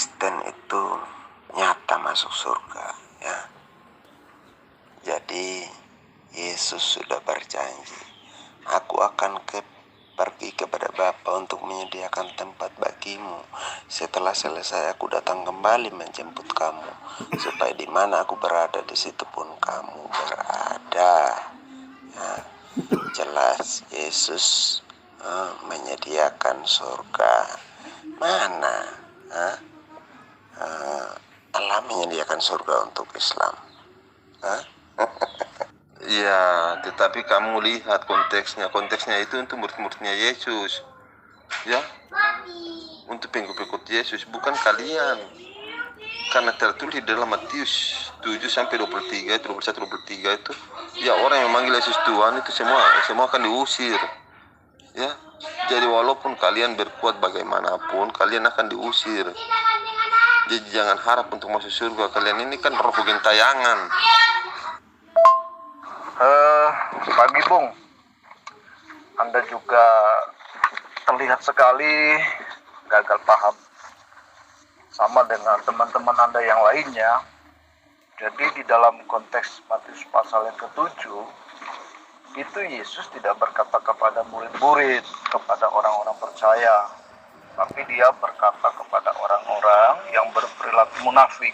Kristen itu nyata masuk surga, ya. Jadi Yesus sudah berjanji, aku akan pergi kepada Bapa untuk menyediakan tempat bagimu. Setelah selesai aku datang kembali menjemput kamu, supaya di mana aku berada di situ pun kamu berada. Ya, jelas Yesus menyediakan surga. Mana Allah menyediakan surga untuk Islam? Ya, tetapi kamu lihat konteksnya itu untuk murid-muridnya Yesus, ya, untuk pengikut-pengikut Yesus, bukan kalian. Karena tertulis di dalam Matius 7-23, 21-23 itu, ya, orang yang memanggil Yesus Tuhan itu semua akan diusir, ya. Jadi walaupun kalian berbuat bagaimanapun, kalian akan diusir. Jadi jangan harap untuk masuk surga. Kalian ini kan roh gentayangan. Pagi Bung, Anda juga terlihat sekali gagal paham, sama dengan teman-teman Anda yang lainnya. Jadi di dalam konteks Matius pasal yang ke-7, itu Yesus tidak berkata kepada murid-murid, kepada orang-orang percaya, tapi dia berkata kepada orang-orang yang berperilaku munafik.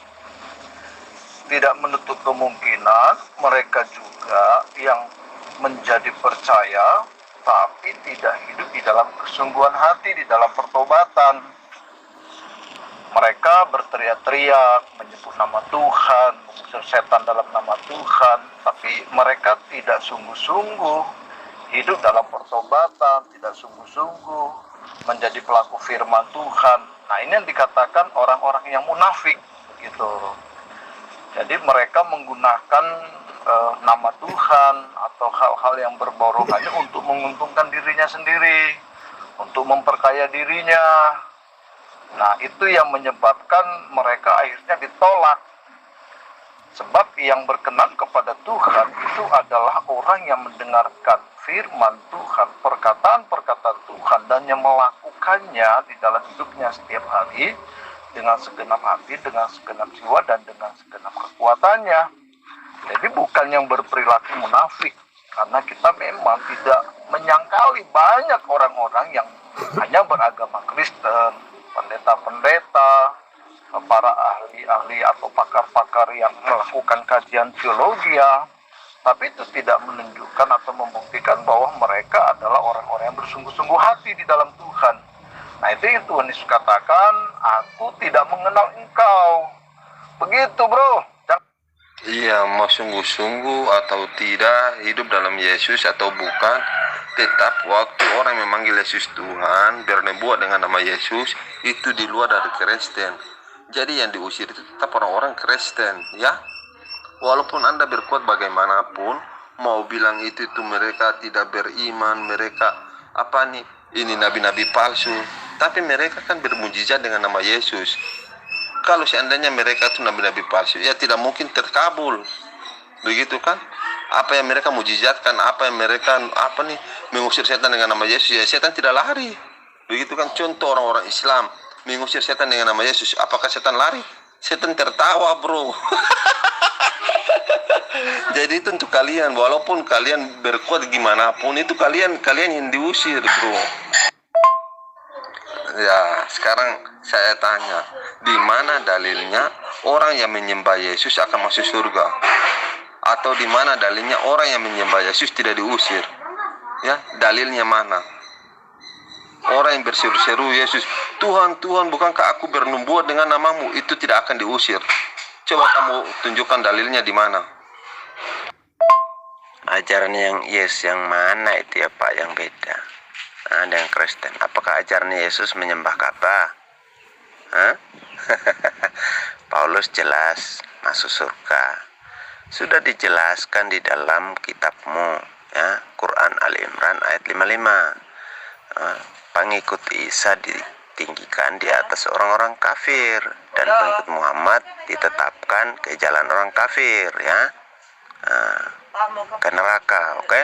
Tidak menutup kemungkinan mereka juga yang menjadi percaya tapi tidak hidup di dalam kesungguhan hati, di dalam pertobatan. Mereka berteriak-teriak, menyebut nama Tuhan, mengusir setan dalam nama Tuhan, tapi mereka tidak sungguh-sungguh hidup dalam pertobatan, tidak sungguh-sungguh menjadi pelaku firman Tuhan. Nah, ini yang dikatakan orang-orang yang munafik, gitu. Jadi mereka menggunakan nama Tuhan atau hal-hal yang berbau rohani untuk menguntungkan dirinya sendiri, untuk memperkaya dirinya. Nah, itu yang menyebabkan mereka akhirnya ditolak. Sebab yang berkenan kepada Tuhan itu adalah orang yang mendengarkan firman Tuhan, perkataan-perkataan Tuhan, dan yang melakukannya di dalam hidupnya setiap hari dengan segenap hati, dengan segenap jiwa, dan dengan segenap kekuatannya. Jadi bukan yang berperilaku munafik, karena kita memang tidak menyangkali banyak orang-orang yang hanya beragama Kristen, pendeta-pendeta, para ahli-ahli atau pakar-pakar yang melakukan kajian teologi, tapi itu tidak menunjukkan atau membuktikan bahwa mereka adalah orang-orang yang bersungguh-sungguh hati di dalam Tuhan. Nah, itu yang Tuhan Yesus katakan, aku tidak mengenal engkau. Begitu, bro. Iya, mau sungguh-sungguh atau tidak hidup dalam Yesus atau bukan, tetap waktu orang memanggil Yesus Tuhan, bernubuat dengan nama Yesus, itu di luar dari Kristen. Jadi yang diusir itu tetap orang-orang Kristen, ya. Walaupun Anda berbuat bagaimanapun, mau bilang itu mereka tidak beriman, mereka ini nabi-nabi palsu, tapi mereka kan bermujizat dengan nama Yesus. Kalau seandainya mereka itu nabi-nabi palsu, ya tidak mungkin terkabul, begitu kan? Apa yang mereka mujizatkan, apa yang mereka mengusir setan dengan nama Yesus, ya setan tidak lari, begitu kan? Contoh orang-orang Islam mengusir setan dengan nama Yesus, apakah setan lari? Setan tertawa, bro. Jadi itu untuk kalian, walaupun kalian berkuat gimana pun, itu kalian yang diusir, bro. Ya, sekarang saya tanya, di mana dalilnya orang yang menyembah Yesus akan masuk surga? Atau di mana dalilnya orang yang menyembah Yesus tidak diusir? Ya, dalilnya mana? Orang yang berseru-seru Yesus, Tuhan, Tuhan, bukankah aku bernubuat dengan namamu? Itu tidak akan diusir. Coba kamu tunjukkan dalilnya di mana? Ajaran yang mana itu ya Pak, yang beda dengan Kristen? Apakah ajaran Yesus menyembah Ka'bah? Paulus jelas masuk surga. Sudah dijelaskan di dalam kitabmu, ya, Quran Ali Imran ayat 55. Pengikut Isa ditinggikan di atas orang-orang kafir, dan pengikut Muhammad ditetapkan ke jalan orang kafir, ya, ke neraka. Oke?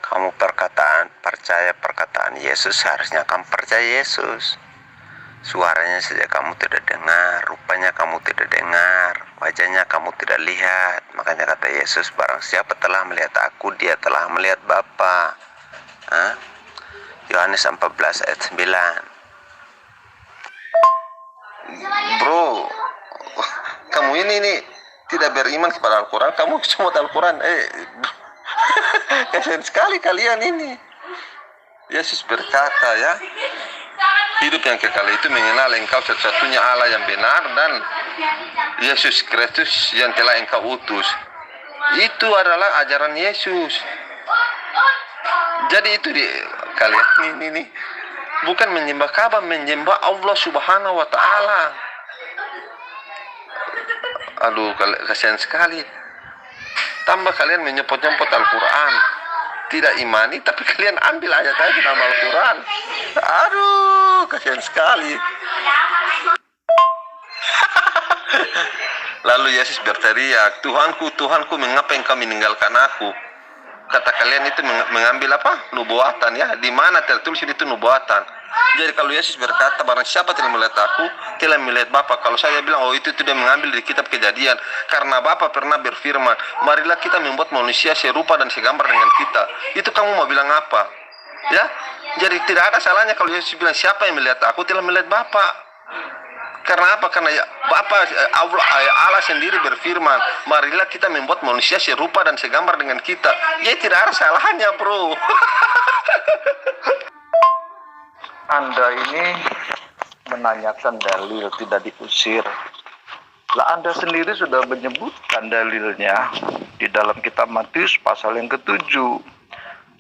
Kamu percaya perkataan Yesus, harusnya kamu percaya Yesus. Suaranya saja kamu tidak dengar, rupanya kamu tidak dengar, wajahnya kamu tidak lihat. Makanya kata Yesus, barang siapa telah melihat aku, dia telah melihat Bapa. Yohanes 14 ayat 9. Bro, kamu ini tidak beriman kepada Al-Quran, kamu cuma Al-Quran. Kasihan sekali kalian ini. Yesus berkata, ya, hidup yang kekal itu mengenal engkau satu-satunya Allah yang benar dan Yesus Kristus yang telah engkau utus. Itu adalah ajaran Yesus. Jadi itu kalian ini bukan menyembah Ka'bah, menyembah Allah Subhanahu wa Ta'ala. Aduh, kasihan sekali. Tambah kalian menyempot-nyempot Al-Quran, tidak imani, tapi kalian ambil ayat-ayat dalam Al-Quran. Aduh, kasihan sekali. Lalu Yesus berteriak, Tuhanku, Tuhanku, mengapa engkau meninggalkan aku? Kata kalian itu mengambil apa? Nubuatan, ya. Di mana tertulis itu nubuatan? Jadi kalau Yesus berkata, barang siapa telah melihat aku, telah melihat Bapa. Kalau saya bilang, oh itu tidak mengambil di kitab Kejadian. Karena Bapa pernah berfirman, marilah kita membuat manusia serupa dan segambar dengan kita. Itu kamu mau bilang apa? Ya, jadi tidak ada salahnya kalau Yesus bilang, siapa yang melihat aku, telah melihat Bapa. Karena apa? Karena ya, Bapa Allah sendiri berfirman, marilah kita membuat manusia serupa dan segambar dengan kita. Ya tidak ada salahnya, bro. Anda ini menanyakan dalil, tidak diusir. Lah Anda sendiri sudah menyebutkan dalilnya di dalam kitab Matius pasal yang ke-7.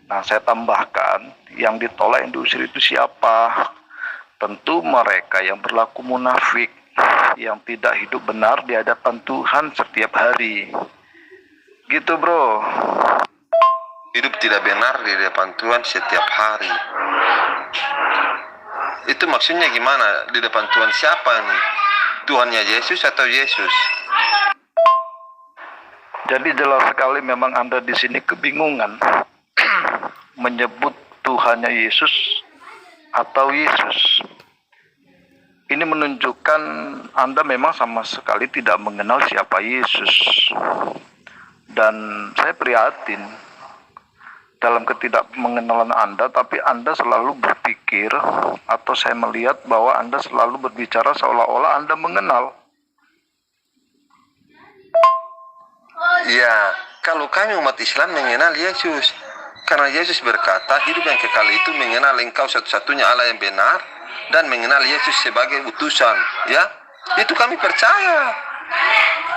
Nah, saya tambahkan, yang ditolak, yang diusir itu siapa? Tentu mereka yang berlaku munafik, yang tidak hidup benar di hadapan Tuhan setiap hari. Gitu, bro. Hidup tidak benar di depan Tuhan setiap hari. Itu maksudnya gimana? Di depan Tuhan siapa nih? Tuhannya Yesus atau Yesus? Jadi jelas sekali memang Anda di sini kebingungan menyebut Tuhannya Yesus atau Yesus. Ini menunjukkan Anda memang sama sekali tidak mengenal siapa Yesus. Dan saya prihatin dalam ketidakmengenalan Anda, tapi Anda selalu berpikir, atau saya melihat bahwa Anda selalu berbicara seolah-olah Anda mengenal. Ya, kalau kami umat Islam mengenal Yesus. Karena Yesus berkata, hidup yang kekal itu mengenal engkau satu-satunya Allah yang benar dan mengenal Yesus sebagai utusan, ya. Itu kami percaya.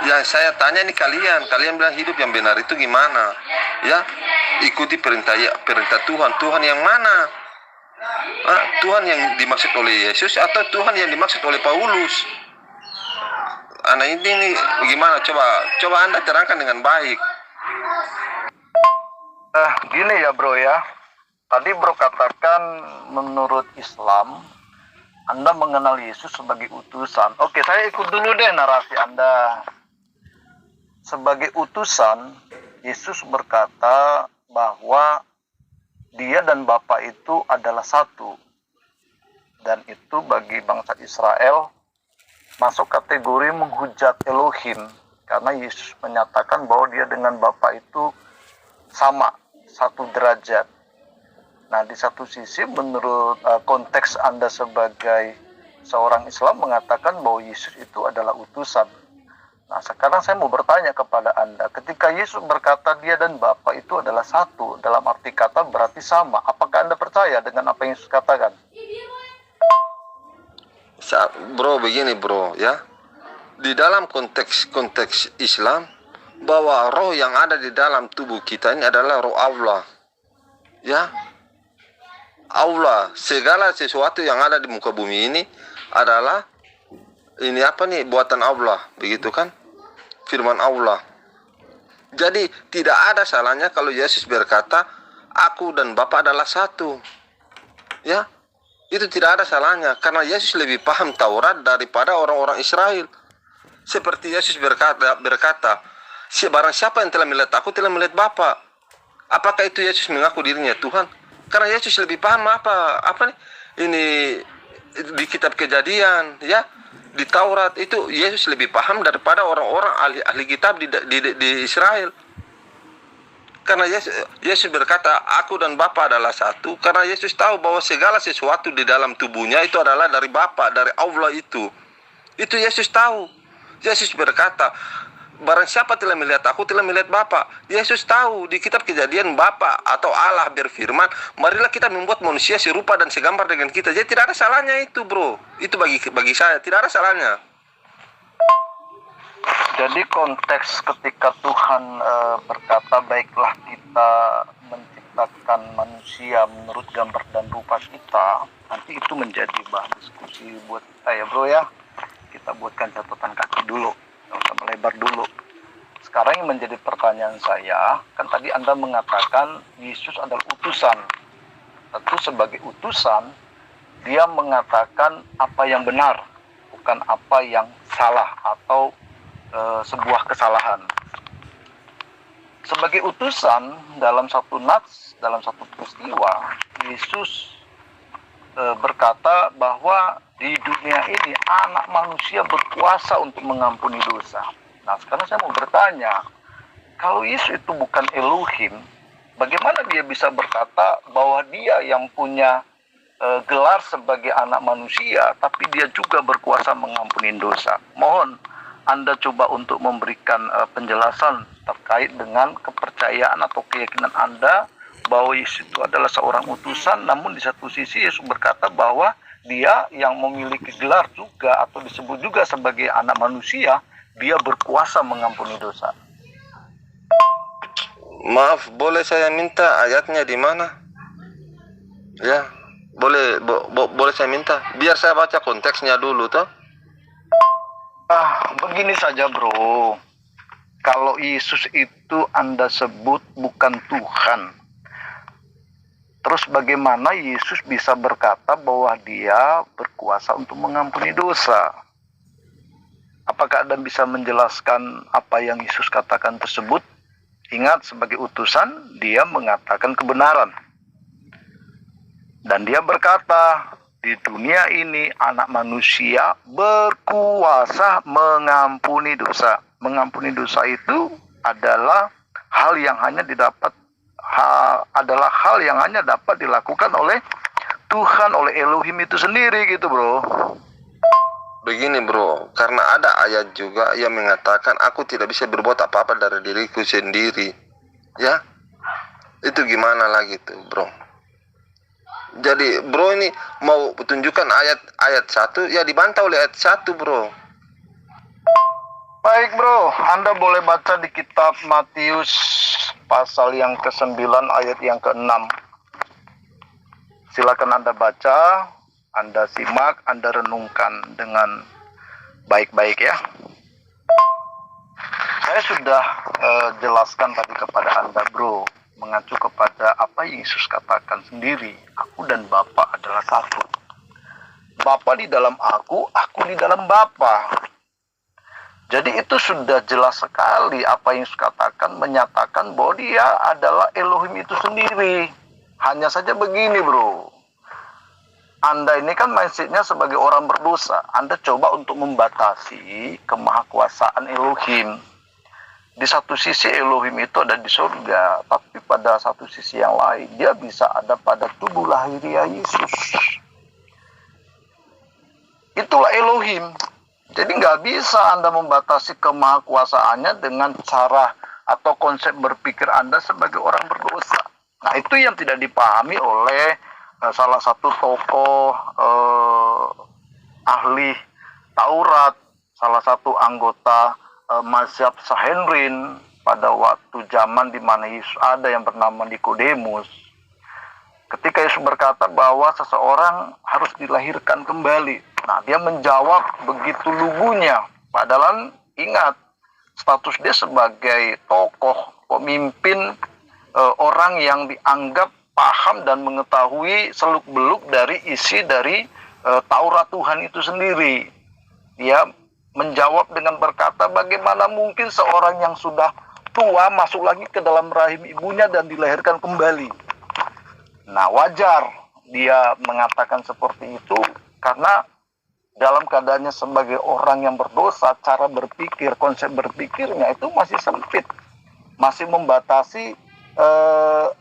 Yang saya tanya nih kalian bilang hidup yang benar itu gimana? Ya, ikuti perintah Tuhan. Tuhan yang mana? Tuhan yang dimaksud oleh Yesus atau Tuhan yang dimaksud oleh Paulus? Anak ini nih gimana? Coba Anda terangkan dengan baik. Gini ya bro ya, tadi bro katakan menurut Islam Anda mengenal Yesus sebagai utusan. Oke, saya ikut dulu deh narasi Anda. Sebagai utusan, Yesus berkata bahwa dia dan Bapa itu adalah satu. Dan itu bagi bangsa Israel masuk kategori menghujat Elohim. Karena Yesus menyatakan bahwa dia dengan Bapa itu sama, satu derajat. Nah, di satu sisi menurut konteks Anda sebagai seorang Islam mengatakan bahwa Yesus itu adalah utusan. Nah, sekarang saya mau bertanya kepada Anda, ketika Yesus berkata dia dan Bapa itu adalah satu, dalam arti kata berarti sama, apakah Anda percaya dengan apa yang Yesus katakan? Bro, begini bro, ya. Di dalam konteks Islam, bahwa roh yang ada di dalam tubuh kita ini adalah roh Allah, ya. Allah, segala sesuatu yang ada di muka bumi ini adalah ini apa nih, buatan Allah, begitu kan, firman Allah. Jadi tidak ada salahnya kalau Yesus berkata aku dan Bapa adalah satu, ya. Itu tidak ada salahnya karena Yesus lebih paham Taurat daripada orang-orang Israel. Seperti Yesus berkata barang siapa yang telah melihat aku telah melihat Bapa. Apakah itu Yesus mengaku dirinya Tuhan? Karena Yesus lebih paham apa nih? Ini di kitab Kejadian, ya, di Taurat itu Yesus lebih paham daripada orang-orang ahli kitab di Israel. Karena Yesus berkata, aku dan Bapa adalah satu. Karena Yesus tahu bahwa segala sesuatu di dalam tubuhnya itu adalah dari Bapa, dari Allah itu. Itu Yesus tahu. Yesus berkata, barang siapa telah melihat aku, telah melihat Bapa. Yesus tahu di kitab Kejadian Bapa atau Allah berfirman, marilah kita membuat manusia serupa dan segambar dengan kita. Jadi tidak ada salahnya itu, bro. Itu bagi saya tidak ada salahnya. Jadi konteks ketika Tuhan berkata, baiklah kita menciptakan manusia menurut gambar dan rupa kita, nanti itu menjadi bahan diskusi buat kita ya bro ya. Kita buatkan catatan kaki dulu, nggak usah melebar dulu. Sekarang yang menjadi pertanyaan saya, kan tadi Anda mengatakan Yesus adalah utusan. Tentu sebagai utusan, dia mengatakan apa yang benar, bukan apa yang salah atau sebuah kesalahan. Sebagai utusan dalam satu nats, dalam satu peristiwa, Yesus berkata bahwa di dunia ini anak manusia berkuasa untuk mengampuni dosa. Nah sekarang saya mau bertanya, kalau Yesus itu bukan Elohim, bagaimana dia bisa berkata bahwa dia yang punya gelar sebagai anak manusia, tapi dia juga berkuasa mengampuni dosa? Mohon Anda coba untuk memberikan penjelasan terkait dengan kepercayaan atau keyakinan Anda bahwa Yesus itu adalah seorang utusan, namun di satu sisi Yesus berkata bahwa dia yang memiliki gelar juga atau disebut juga sebagai anak manusia, dia berkuasa mengampuni dosa. Maaf, boleh saya minta ayatnya di mana? Ya, boleh saya minta, biar saya baca konteksnya dulu toh. Begini saja bro, kalau Yesus itu Anda sebut bukan Tuhan, terus bagaimana Yesus bisa berkata bahwa dia berkuasa untuk mengampuni dosa? Apakah Anda bisa menjelaskan apa yang Yesus katakan tersebut? Ingat, sebagai utusan dia mengatakan kebenaran. Dan dia berkata, di dunia ini anak manusia berkuasa mengampuni dosa. Mengampuni dosa itu adalah hal yang hanya dapat dilakukan oleh Tuhan, oleh Elohim itu sendiri gitu bro. Begini bro, karena ada ayat juga yang mengatakan aku tidak bisa berbuat apa-apa dari diriku sendiri. Ya, itu gimana lagi tuh bro? Jadi bro ini mau tunjukkan ayat 1, ya dibantah oleh ayat 1 bro. Baik bro, Anda boleh baca di kitab Matius pasal yang ke-9 ayat yang ke-6. Silakan Anda baca, Anda simak, Anda renungkan dengan baik-baik ya. Saya sudah jelaskan tadi kepada Anda bro, mengacu kepada apa yang Yesus katakan sendiri, aku dan Bapa adalah satu. Bapa di dalam aku di dalam Bapa. Jadi itu sudah jelas sekali apa yang Yesus katakan, menyatakan bahwa dia adalah Elohim itu sendiri. Hanya saja begini bro, Anda ini kan mindsetnya sebagai orang berdosa. Anda coba untuk membatasi kemahakuasaan Elohim. Di satu sisi Elohim itu ada di surga, tapi pada satu sisi yang lain dia bisa ada pada tubuh lahiriah Yesus. Itulah Elohim. Jadi nggak bisa Anda membatasi kemahakuasaannya dengan cara atau konsep berpikir Anda sebagai orang berdosa. Nah itu yang tidak dipahami oleh salah satu tokoh ahli Taurat, salah satu anggota mazhab Sanhedrin pada waktu zaman di mana Yesus ada yang bernama Nikodemus. Ketika Yesus berkata bahwa seseorang harus dilahirkan kembali, nah dia menjawab begitu lugunya. Padahal ingat, status dia sebagai tokoh, pemimpin, orang yang dianggap paham dan mengetahui seluk-beluk dari isi dari Taurat Tuhan itu sendiri. Dia menjawab dengan berkata, bagaimana mungkin seorang yang sudah tua masuk lagi ke dalam rahim ibunya dan dilahirkan kembali. Nah wajar dia mengatakan seperti itu Karena dalam keadaannya sebagai orang yang berdosa, cara berpikir, konsep berpikirnya itu masih sempit, masih membatasi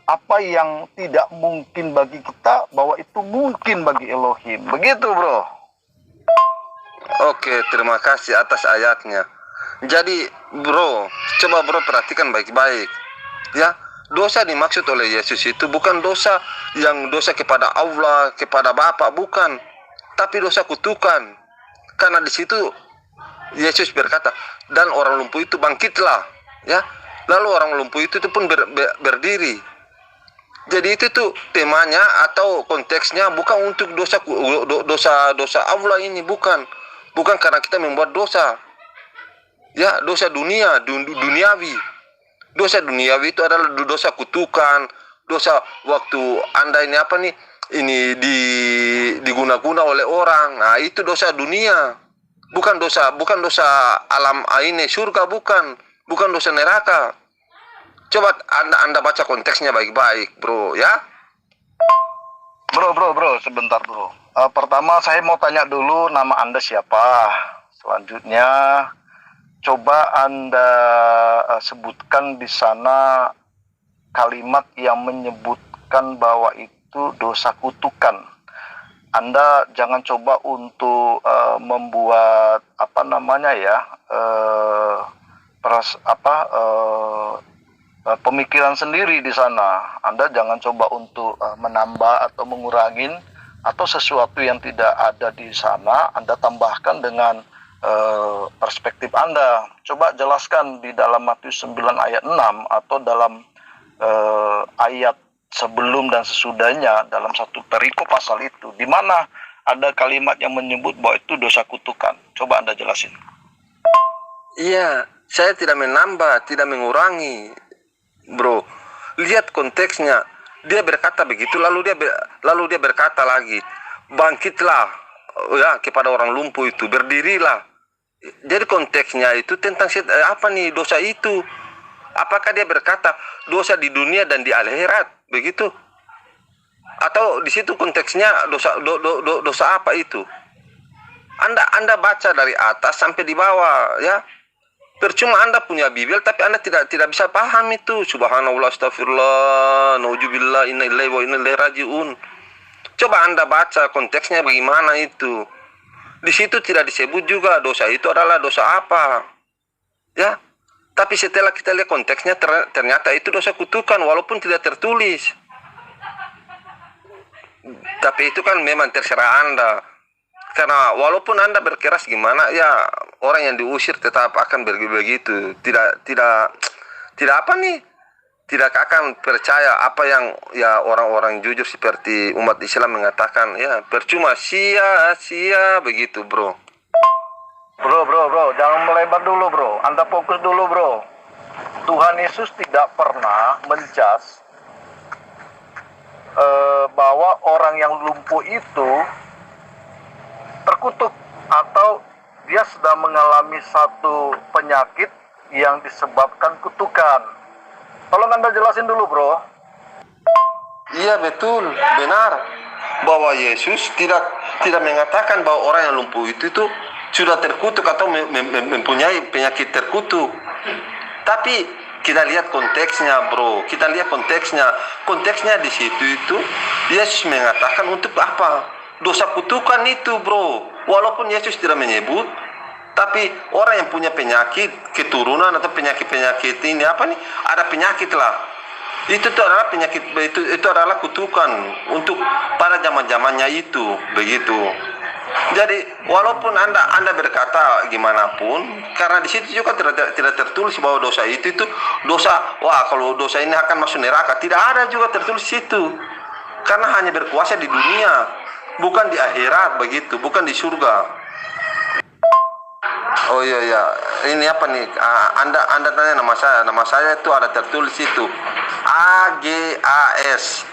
apa yang tidak mungkin bagi kita, bahwa itu mungkin bagi Elohim. Begitu, bro. Oke, terima kasih atas ayatnya. Jadi, bro, coba bro perhatikan baik-baik. Ya, dosa dimaksud oleh Yesus itu bukan dosa yang dosa kepada Allah, kepada Bapa, bukan. Tapi dosa kutukan. Karena di situ Yesus berkata, dan orang lumpuh itu bangkitlah. Ya, lalu orang lumpuh itu pun berdiri. Jadi itu tuh temanya atau konteksnya bukan untuk dosa Allah ini, bukan karena kita membuat dosa. Ya, dosa duniawi. Dosa duniawi itu adalah dosa kutukan, dosa waktu Anda ini apa nih? Ini diguna-guna oleh orang. Nah, itu dosa dunia. Bukan dosa alam ini surga, bukan dosa neraka. Coba Anda baca konteksnya baik-baik, bro, ya. Bro, sebentar, bro. Pertama saya mau tanya dulu, nama Anda siapa? Selanjutnya coba Anda sebutkan di sana kalimat yang menyebutkan bahwa itu dosa kutukan. Anda jangan coba untuk membuat pemikiran sendiri di sana. Anda jangan coba untuk menambah atau mengurangin atau sesuatu yang tidak ada di sana Anda tambahkan dengan perspektif Anda. Coba jelaskan di dalam Matius 9 ayat 6 atau dalam ayat sebelum dan sesudahnya dalam satu perikop pasal itu, di mana ada kalimat yang menyebut bahwa itu dosa kutukan. Coba Anda jelasin. Iya, saya tidak menambah, tidak mengurangi, bro. Lihat konteksnya. Dia berkata begitu, lalu dia berkata lagi, bangkitlah, ya, kepada orang lumpuh itu, berdirilah. Jadi konteksnya itu tentang apa nih dosa itu? Apakah dia berkata dosa di dunia dan di akhirat, begitu? Atau di situ konteksnya dosa apa itu? Anda baca dari atas sampai di bawah, ya. Percuma Anda punya Bible tapi Anda tidak bisa paham itu. Subhanallah, astagfirullah, nauzubillah, inna ilaihi wa inna ilaihi rajiun. Coba Anda baca konteksnya bagaimana itu. Di situ tidak disebut juga dosa itu adalah dosa apa. Ya. Tapi setelah kita lihat konteksnya ternyata itu dosa kutukan walaupun tidak tertulis. Tapi itu kan memang terserah Anda. Karena walaupun Anda berkeras gimana, ya orang yang diusir tetap akan begitu. Tidak akan percaya apa yang ya orang-orang jujur seperti umat Islam mengatakan, ya percuma, sia-sia begitu, bro. Bro, jangan melebar dulu, bro. Anda fokus dulu, bro. Tuhan Yesus tidak pernah menjas bahwa orang yang lumpuh itu terkutuk atau dia sedang mengalami satu penyakit yang disebabkan kutukan. Tolong Anda jelasin dulu, bro. Iya, betul, benar. Bahwa Yesus tidak mengatakan bahwa orang yang lumpuh itu sudah terkutuk atau mempunyai penyakit terkutuk. Tapi kita lihat konteksnya, bro. Kita lihat konteksnya. Konteksnya di situ itu Yesus mengatakan untuk apa? Dosa kutukan itu, bro. Walaupun Yesus tidak menyebut, tapi orang yang punya penyakit keturunan atau penyakit ini apa nih? Ada penyakit lah. Itu adalah penyakit, itu adalah kutukan untuk pada zaman-zamannya itu, begitu. Jadi walaupun anda berkata gimana pun, karena di situ juga tidak tertulis bahwa dosa itu dosa. Wah, kalau dosa ini akan masuk neraka, tidak ada juga tertulis itu. Karena hanya berkuasa di dunia, bukan di akhirat, begitu, bukan di surga. Oh iya, ini apa nih? Anda tanya nama saya itu ada tertulis itu AGAS.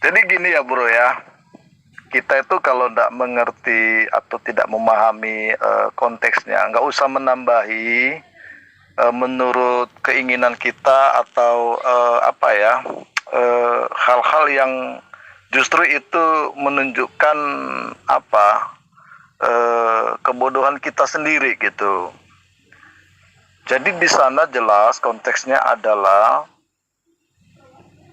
Jadi gini ya, bro ya, kita itu kalau tidak mengerti atau tidak memahami konteksnya, nggak usah menambahi menurut keinginan kita atau hal-hal yang justru itu menunjukkan kebodohan kita sendiri gitu. Jadi di sana jelas konteksnya adalah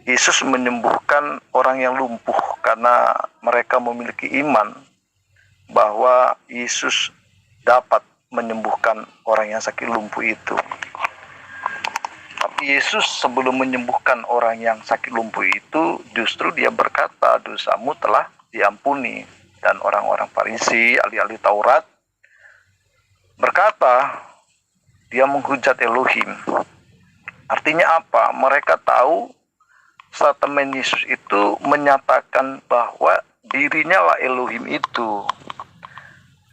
Yesus menyembuhkan orang yang lumpuh karena mereka memiliki iman bahwa Yesus dapat menyembuhkan orang yang sakit lumpuh itu. Tapi Yesus sebelum menyembuhkan orang yang sakit lumpuh itu, justru dia berkata, dosamu telah diampuni. Dan orang-orang Farisi, ahli-ahli Taurat, berkata, dia menghujat Elohim. Artinya apa? Mereka tahu statement Yesus itu menyatakan bahwa dirinya lah Elohim itu.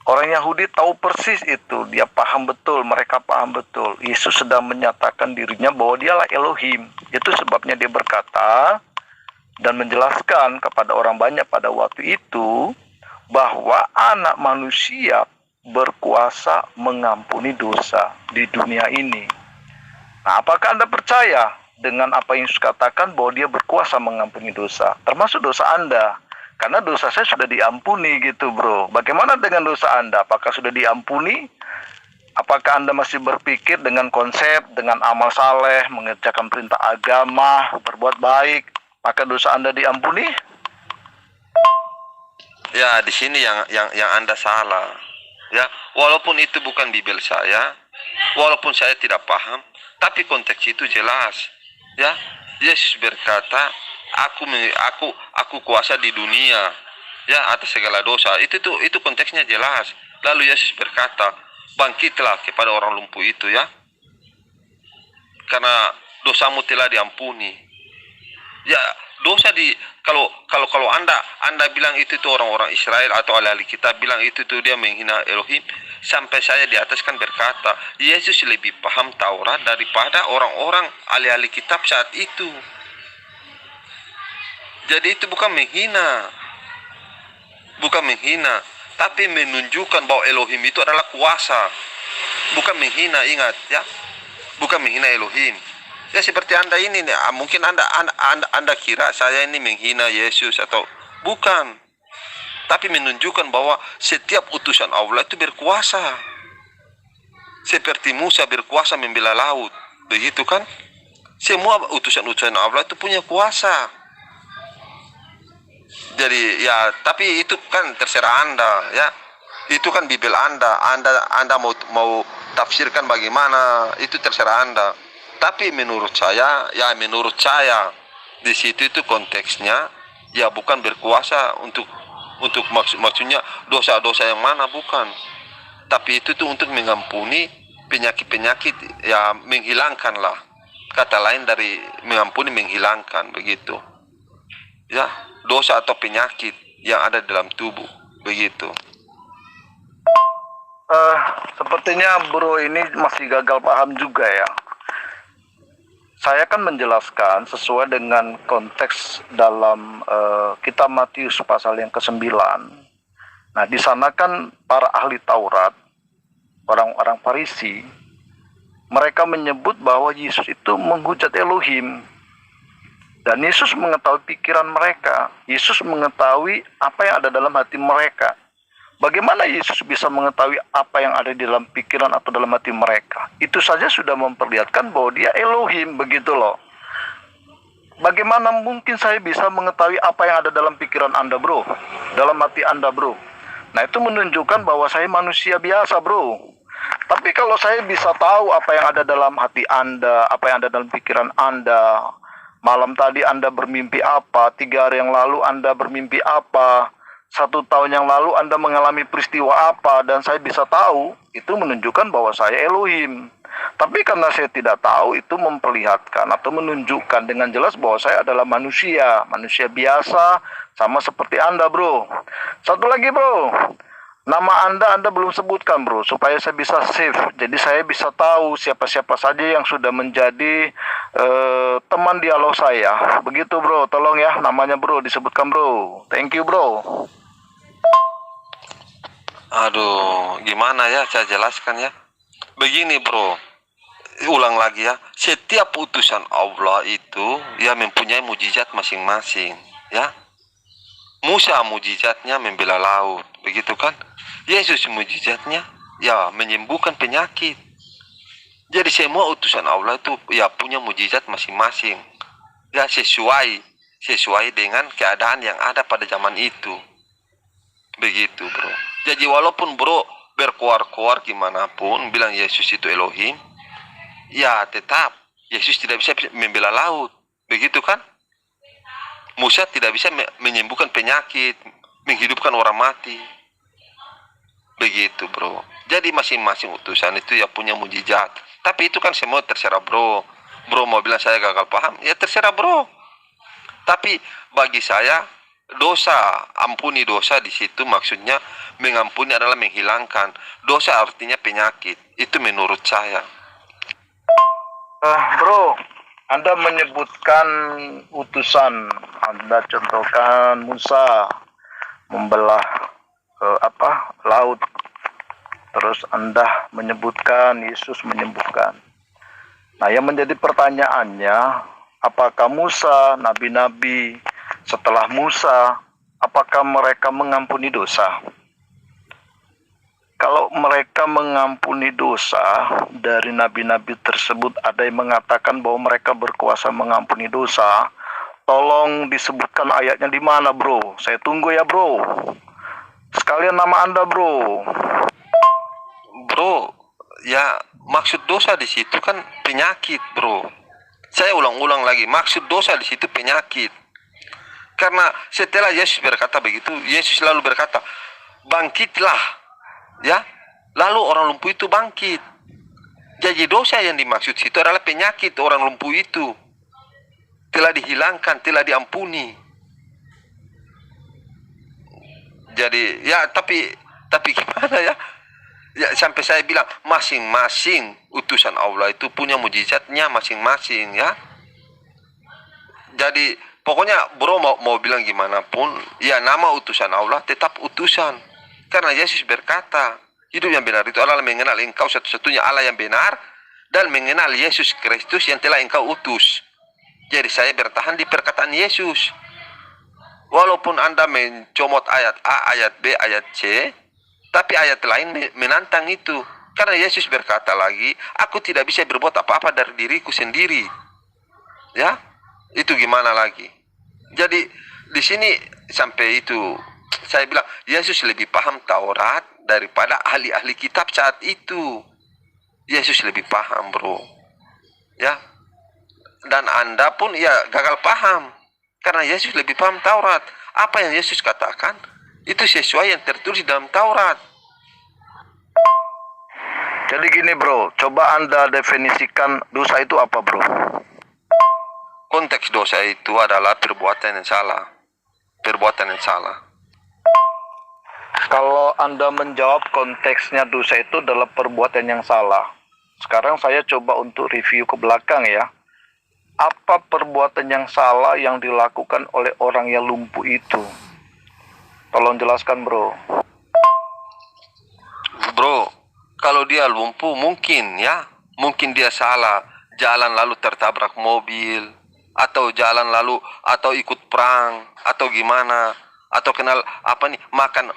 Orang Yahudi tahu persis itu, dia paham betul, mereka paham betul. Yesus sedang menyatakan dirinya bahwa dialah Elohim. Itu sebabnya dia berkata dan menjelaskan kepada orang banyak pada waktu itu bahwa anak manusia berkuasa mengampuni dosa di dunia ini. Nah, apakah Anda percaya dengan apa yang Yesus katakan bahwa dia berkuasa mengampuni dosa? Termasuk dosa Anda. Karena dosa saya sudah diampuni gitu bro. Bagaimana dengan dosa Anda? Apakah sudah diampuni? Apakah Anda masih berpikir dengan konsep, dengan amal saleh, mengerjakan perintah agama, berbuat baik, maka dosa Anda diampuni? Ya, di sini yang Anda salah. Ya, walaupun itu bukan Bibel saya, walaupun saya tidak paham, tapi konteks itu jelas. Ya, Yesus berkata, aku kuasa di dunia, ya, atas segala dosa. Itu konteksnya jelas. Lalu Yesus berkata, bangkitlah kepada orang lumpuh itu, ya, karena dosamu telah diampuni. Ya, dosa kalau anda bilang itu orang-orang Israel atau ahli kitab bilang itu dia menghina Elohim, sampai saya di atas kan berkata Yesus lebih paham Taurat daripada orang-orang ahli kitab saat itu. Jadi itu bukan menghina, tapi menunjukkan bahwa Elohim itu adalah kuasa, bukan menghina. Ingat ya, bukan menghina Elohim. Ya seperti Anda ini, mungkin Anda kira saya ini menghina Yesus atau bukan. Tapi menunjukkan bahwa setiap utusan Allah itu berkuasa. Seperti Musa berkuasa membela laut, begitu kan? Semua utusan-utusan Allah itu punya kuasa. Jadi ya, tapi itu kan terserah Anda ya. Itu kan Bibel Anda mau tafsirkan bagaimana, itu terserah Anda. Tapi menurut saya di situ itu konteksnya ya bukan berkuasa untuk maksudnya dosa-dosa yang mana, bukan. Tapi itu tuh untuk mengampuni penyakit-penyakit, ya menghilangkan lah. Kata lain dari mengampuni, menghilangkan, begitu. Ya, dosa atau penyakit yang ada dalam tubuh, begitu. Sepertinya bro ini masih gagal paham juga ya. Saya akan menjelaskan sesuai dengan konteks dalam kitab Matius pasal yang ke-9. Nah, di sana kan para ahli Taurat, orang-orang Farisi, mereka menyebut bahwa Yesus itu menghujat Elohim. Dan Yesus mengetahui pikiran mereka. Yesus mengetahui apa yang ada dalam hati mereka. Bagaimana Yesus bisa mengetahui apa yang ada di dalam pikiran atau dalam hati mereka? Itu saja sudah memperlihatkan bahwa dia Elohim, begitu loh. Bagaimana mungkin saya bisa mengetahui apa yang ada dalam pikiran Anda, bro? Dalam hati Anda, bro? Nah, itu menunjukkan bahwa saya manusia biasa, bro. Tapi kalau saya bisa tahu apa yang ada dalam hati Anda, apa yang ada dalam pikiran Anda, malam tadi Anda bermimpi apa, 3 hari yang lalu Anda bermimpi apa, 1 tahun yang lalu Anda mengalami peristiwa apa, dan saya bisa tahu, itu menunjukkan bahwa saya Elohim. Tapi karena saya tidak tahu, itu memperlihatkan atau menunjukkan dengan jelas bahwa saya adalah manusia biasa, sama seperti Anda, bro. Satu lagi, bro, nama Anda belum sebutkan, bro, supaya saya bisa save. Jadi saya bisa tahu siapa-siapa saja yang sudah menjadi teman dialog saya. Begitu, bro, tolong ya, namanya, bro, disebutkan, bro. Thank you, bro. Aduh, gimana ya saya jelaskan ya. Begini, bro. ulang lagi ya, setiap utusan Allah itu ya mempunyai mujizat masing-masing, ya. Musa mujizatnya membela laut, begitu kan? Yesus mujizatnya ya menyembuhkan penyakit. Jadi semua utusan Allah itu ya punya mujizat masing-masing. Ya sesuai dengan keadaan yang ada pada zaman itu. Begitu, bro. Jadi walaupun bro berkuar-kuar gimana pun bilang Yesus itu Elohim, ya tetap Yesus tidak bisa membela laut. Begitu kan? Musa tidak bisa menyembuhkan penyakit, menghidupkan orang mati. Begitu, bro. Jadi masing-masing utusan itu ya punya mujizat. Tapi itu kan semua terserah, bro. Bro mau bilang saya gagal paham, ya terserah, bro. Tapi bagi saya dosa, ampuni dosa di situ maksudnya mengampuni adalah menghilangkan. Dosa artinya penyakit. Itu menurut saya. Bro, Anda menyebutkan utusan, Anda contohkan Musa membelah laut. Terus Anda menyebutkan Yesus menyembuhkan. Nah, yang menjadi pertanyaannya, apakah Musa, nabi-nabi setelah Musa, apakah mereka mengampuni dosa? Kalau mereka mengampuni dosa dari nabi-nabi tersebut, ada yang mengatakan bahwa mereka berkuasa mengampuni dosa. Tolong disebutkan ayatnya di mana, bro? Saya tunggu ya, bro. Sekalian nama Anda, bro. Bro, ya maksud dosa di situ kan penyakit, bro. Saya ulang-ulang lagi, maksud dosa di situ penyakit. Karena setelah Yesus berkata begitu, Yesus lalu berkata, bangkitlah. Ya, lalu orang lumpuh itu bangkit. Jadi dosa yang dimaksud itu adalah penyakit orang lumpuh itu. Telah dihilangkan, telah diampuni. Jadi ya tapi gimana ya? Ya sampai saya bilang masing-masing utusan Allah itu punya mujizatnya masing-masing, ya. Jadi pokoknya bro mau bilang gimana pun, ya nama utusan Allah tetap utusan. Karena Yesus berkata, hidup yang benar itu adalah mengenal engkau satu-satunya Allah yang benar dan mengenal Yesus Kristus yang telah engkau utus. Jadi saya bertahan di perkataan Yesus. Walaupun Anda mencomot ayat A, ayat B, ayat C, tapi ayat lain menantang itu. Karena Yesus berkata lagi, aku tidak bisa berbuat apa-apa dari diriku sendiri. Ya, itu gimana lagi? Jadi di sini sampai itu saya bilang Yesus lebih paham Taurat daripada ahli-ahli kitab saat itu. Yesus lebih paham, bro. Ya. Dan Anda pun ya gagal paham. Karena Yesus lebih paham Taurat. Apa yang Yesus katakan itu sesuai yang tertulis dalam Taurat. Jadi gini, bro, coba Anda definisikan dosa itu apa, bro? Konteks dosa itu adalah perbuatan yang salah. Perbuatan yang salah. Kalau Anda menjawab konteksnya dosa itu adalah perbuatan yang salah. Sekarang saya coba untuk review ke belakang ya. Apa perbuatan yang salah yang dilakukan oleh orang yang lumpuh itu? Tolong jelaskan, bro. Bro, kalau dia lumpuh mungkin dia salah. Jalan lalu tertabrak mobil, atau jalan lalu, atau ikut perang, atau gimana. Atau kenal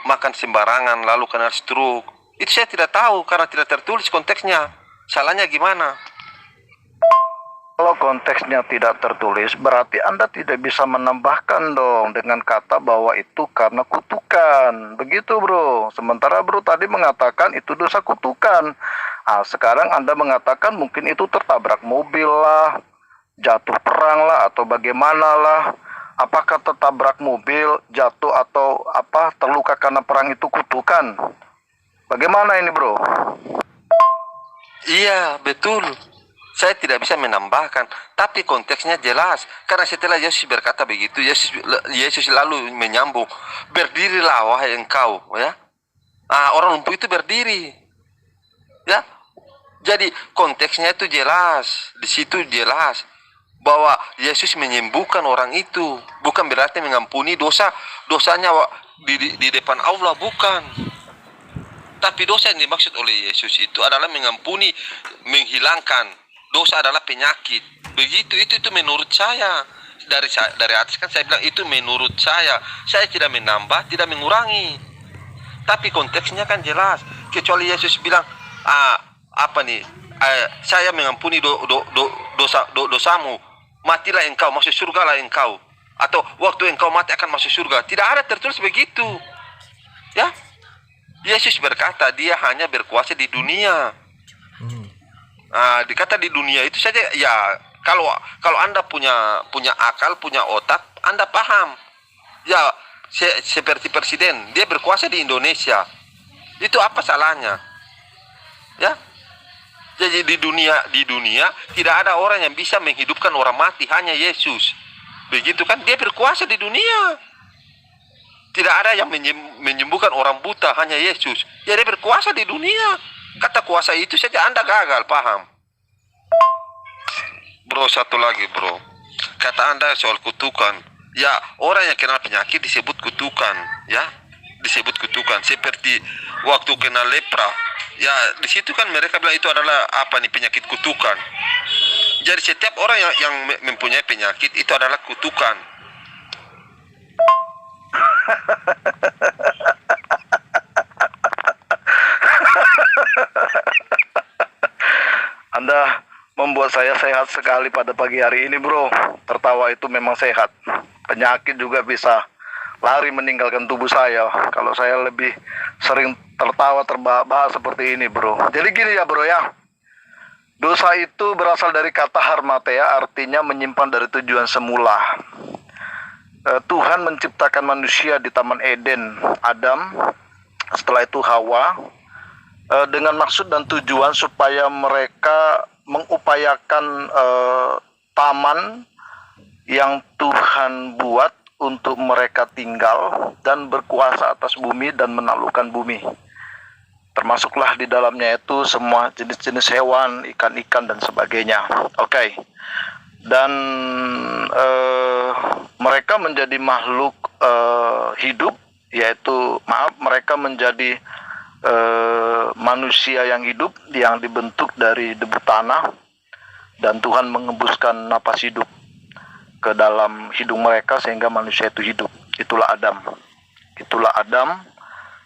makan sembarangan lalu kena stroke. Itu saya tidak tahu karena tidak tertulis konteksnya. Salahnya gimana? Kalau konteksnya tidak tertulis, berarti Anda tidak bisa menambahkan dong dengan kata bahwa itu karena kutukan. Begitu, bro. Sementara bro tadi mengatakan itu dosa kutukan. Nah, sekarang Anda mengatakan mungkin itu tertabrak mobil lah, jatuh perang lah, atau bagaimana lah. Apakah tertabrak mobil, jatuh atau terluka karena perang itu kutukan? Bagaimana ini, bro? Iya, betul. Saya tidak bisa menambahkan, tapi konteksnya jelas. Karena setelah Yesus berkata begitu, Yesus lalu menyambung, berdirilah wahai engkau, ya. Orang lumpuh itu berdiri, ya. Jadi konteksnya itu jelas, di situ jelas bahwa Yesus menyembuhkan orang itu, bukan berarti mengampuni dosanya di depan Allah, bukan. Tapi dosa yang dimaksud oleh Yesus itu adalah mengampuni, menghilangkan dosa adalah penyakit. Begitu itu menurut saya. Dari atas kan saya bilang itu menurut saya. Saya tidak menambah, tidak mengurangi. Tapi konteksnya kan jelas. Kecuali Yesus bilang, saya mengampuni dosamu. Matilah engkau, masuk surga lah engkau. Atau waktu engkau mati akan masuk surga. Tidak ada tertulis begitu. Ya, Yesus berkata dia hanya berkuasa di dunia. Dikata di dunia itu saja ya. Kalau Anda punya akal, punya otak, Anda paham. Ya, seperti presiden, dia berkuasa di Indonesia. Itu apa salahnya? Ya. Jadi di dunia tidak ada orang yang bisa menghidupkan orang mati, hanya Yesus. Begitu kan? Dia berkuasa di dunia. Tidak ada yang menyembuhkan orang buta, hanya Yesus. Ya, dia berkuasa di dunia. Kata kuasa itu saja Anda gagal paham. Bro, satu lagi bro, kata Anda soal kutukan. Ya, orang yang kena penyakit disebut kutukan. Ya, disebut kutukan. Seperti waktu kena lepra. Ya, di situ kan mereka bilang itu adalah penyakit kutukan. Jadi setiap orang yang mempunyai penyakit itu adalah kutukan. Anda membuat saya sehat sekali pada pagi hari ini bro. Tertawa itu memang sehat. Penyakit juga bisa lari meninggalkan tubuh saya kalau saya lebih sering tertawa terbahak-bahak seperti ini bro. Jadi gini ya bro ya, dosa itu berasal dari kata harmatea, artinya menyimpan dari tujuan semula. Tuhan menciptakan manusia di Taman Eden, Adam, setelah itu Hawa, dengan maksud dan tujuan supaya mereka mengupayakan taman yang Tuhan buat untuk mereka tinggal dan berkuasa atas bumi dan menaklukkan bumi. Termasuklah di dalamnya itu semua jenis-jenis hewan, ikan-ikan dan sebagainya. Oke. Dan mereka menjadi makhluk hidup, yaitu mereka menjadi manusia yang hidup yang dibentuk dari debu tanah, dan Tuhan mengembuskan napas hidup ke dalam hidung mereka sehingga manusia itu hidup. Itulah Adam,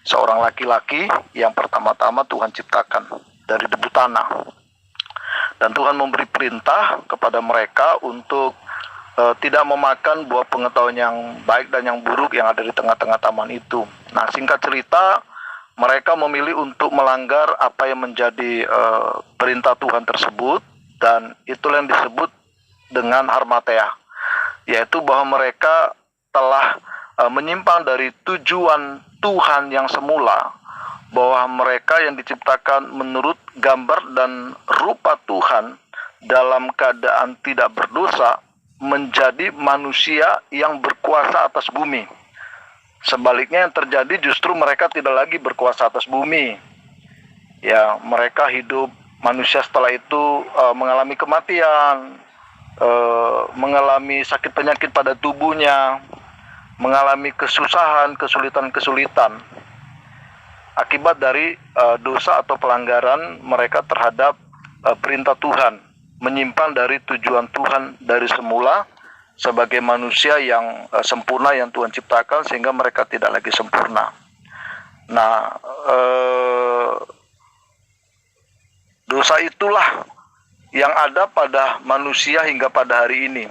seorang laki-laki yang pertama-tama Tuhan ciptakan dari debu tanah. Dan Tuhan memberi perintah kepada mereka untuk tidak memakan buah pengetahuan yang baik dan yang buruk yang ada di tengah-tengah taman itu. Nah, singkat cerita, mereka memilih untuk melanggar apa yang menjadi perintah Tuhan tersebut, dan itulah yang disebut dengan harmatea, yaitu bahwa mereka telah menyimpang dari tujuan Tuhan yang semula, bahwa mereka yang diciptakan menurut gambar dan rupa Tuhan dalam keadaan tidak berdosa menjadi manusia yang berkuasa atas bumi. Sebaliknya yang terjadi justru mereka tidak lagi berkuasa atas bumi. Ya, mereka hidup, manusia setelah itu mengalami kematian, mengalami sakit penyakit pada tubuhnya, mengalami kesusahan, kesulitan-kesulitan akibat dari dosa atau pelanggaran mereka terhadap perintah Tuhan, menyimpang dari tujuan Tuhan dari semula sebagai manusia yang sempurna yang Tuhan ciptakan, sehingga mereka tidak lagi sempurna. Nah, dosa itulah yang ada pada manusia hingga pada hari ini.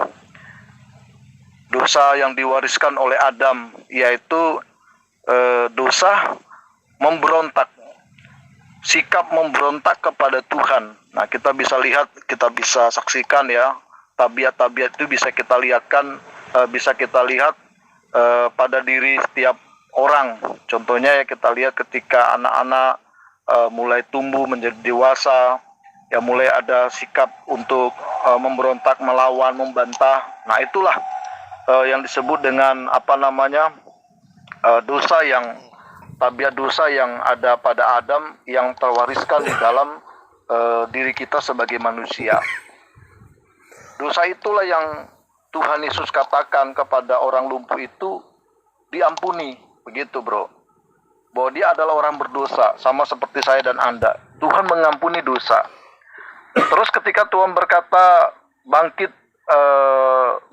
Dosa yang diwariskan oleh Adam, yaitu dosa memberontak, sikap memberontak kepada Tuhan. Nah, kita bisa lihat, kita bisa saksikan ya, tabiat-tabiat itu bisa kita lihat pada diri setiap orang. Contohnya ya, kita lihat ketika anak-anak mulai tumbuh menjadi dewasa, ya mulai ada sikap untuk memberontak, melawan, membantah. Nah, itulah yang disebut dengan dosa, yang tabiat dosa yang ada pada Adam yang terwariskan di dalam diri kita sebagai manusia. Dosa itulah yang Tuhan Yesus katakan kepada orang lumpuh itu diampuni, begitu bro. Bahwa dia adalah orang berdosa, sama seperti saya dan Anda. Tuhan mengampuni dosa. Terus ketika Tuhan berkata, bangkit,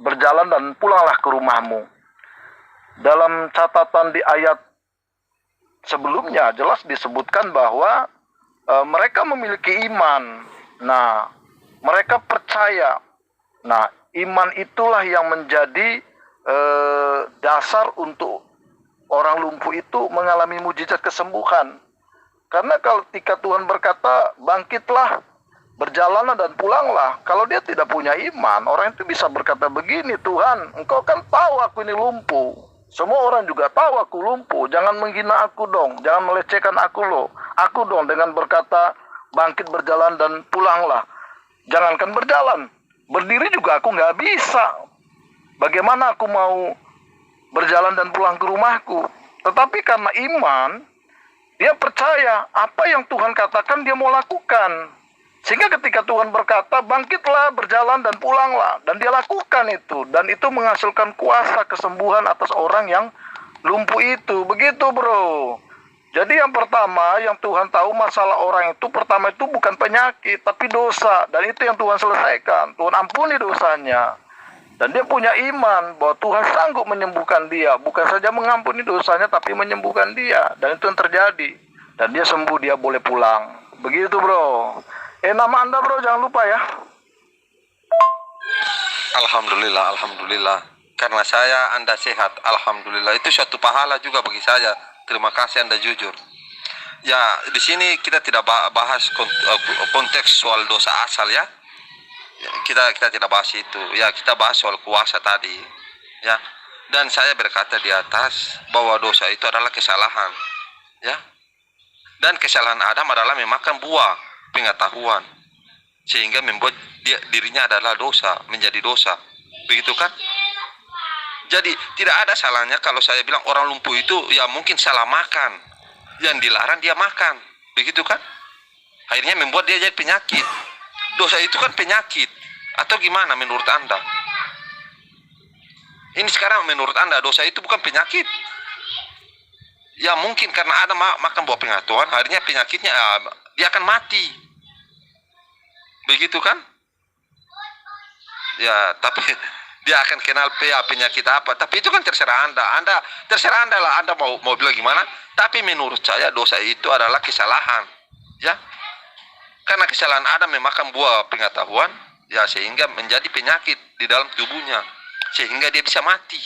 berjalan dan pulanglah ke rumahmu. Dalam catatan di ayat sebelumnya jelas disebutkan bahwa mereka memiliki iman. Nah, mereka percaya. Nah, iman itulah yang menjadi dasar untuk orang lumpuh itu mengalami mujizat kesembuhan. Karena kalau ketika Tuhan berkata, bangkitlah, berjalanlah dan pulanglah. Kalau dia tidak punya iman, orang itu bisa berkata begini, Tuhan, engkau kan tahu aku ini lumpuh. Semua orang juga tahu aku lumpuh. Jangan menghina aku dong. Jangan melecehkan aku loh. Aku dong dengan berkata, bangkit, berjalan dan pulanglah. Jangankan berjalan, berdiri juga aku nggak bisa. Bagaimana aku mau berjalan dan pulang ke rumahku? Tetapi karena iman, dia percaya apa yang Tuhan katakan dia mau lakukan. Sehingga ketika Tuhan berkata, bangkitlah, berjalan dan pulanglah. Dan dia lakukan itu. Dan itu menghasilkan kuasa kesembuhan atas orang yang lumpuh itu. Begitu bro. Jadi yang pertama, yang Tuhan tahu masalah orang itu, pertama itu bukan penyakit, tapi dosa. Dan itu yang Tuhan selesaikan. Tuhan ampuni dosanya. Dan dia punya iman bahwa Tuhan sanggup menyembuhkan dia. Bukan saja mengampuni dosanya, tapi menyembuhkan dia. Dan itu yang terjadi. Dan dia sembuh, dia boleh pulang. Begitu bro. Nama Anda bro, jangan lupa ya. Alhamdulillah, Alhamdulillah. Karena saya, Anda sehat. Alhamdulillah. Itu suatu pahala juga bagi saya. Terima kasih Anda jujur. Ya, di sini kita tidak bahas konteks soal dosa asal ya. Kita tidak bahas itu. Ya, kita bahas soal kuasa tadi. Ya. Dan saya berkata di atas bahwa dosa itu adalah kesalahan. Ya. Dan kesalahan Adam adalah memakan buah pengetahuan. Sehingga membuat dirinya adalah dosa, menjadi dosa. Begitu kan? Jadi tidak ada salahnya kalau saya bilang orang lumpuh itu ya mungkin salah makan. Yang dilarang dia makan. Begitu kan? Akhirnya membuat dia jadi penyakit. Dosa itu kan penyakit. Atau gimana menurut Anda? Ini sekarang menurut Anda dosa itu bukan penyakit. Ya mungkin karena ada makan buah pengetahuan, akhirnya penyakitnya dia akan mati. Begitu kan? Ya, tapi dia akan kenal penyakit apa. Tapi itu kan terserah Anda. Terserah Anda lah. Anda mau bilang gimana? Tapi menurut saya dosa itu adalah kesalahan. Ya. Karena kesalahan Adam memakan buah pengetahuan, ya sehingga menjadi penyakit di dalam tubuhnya, sehingga dia bisa mati.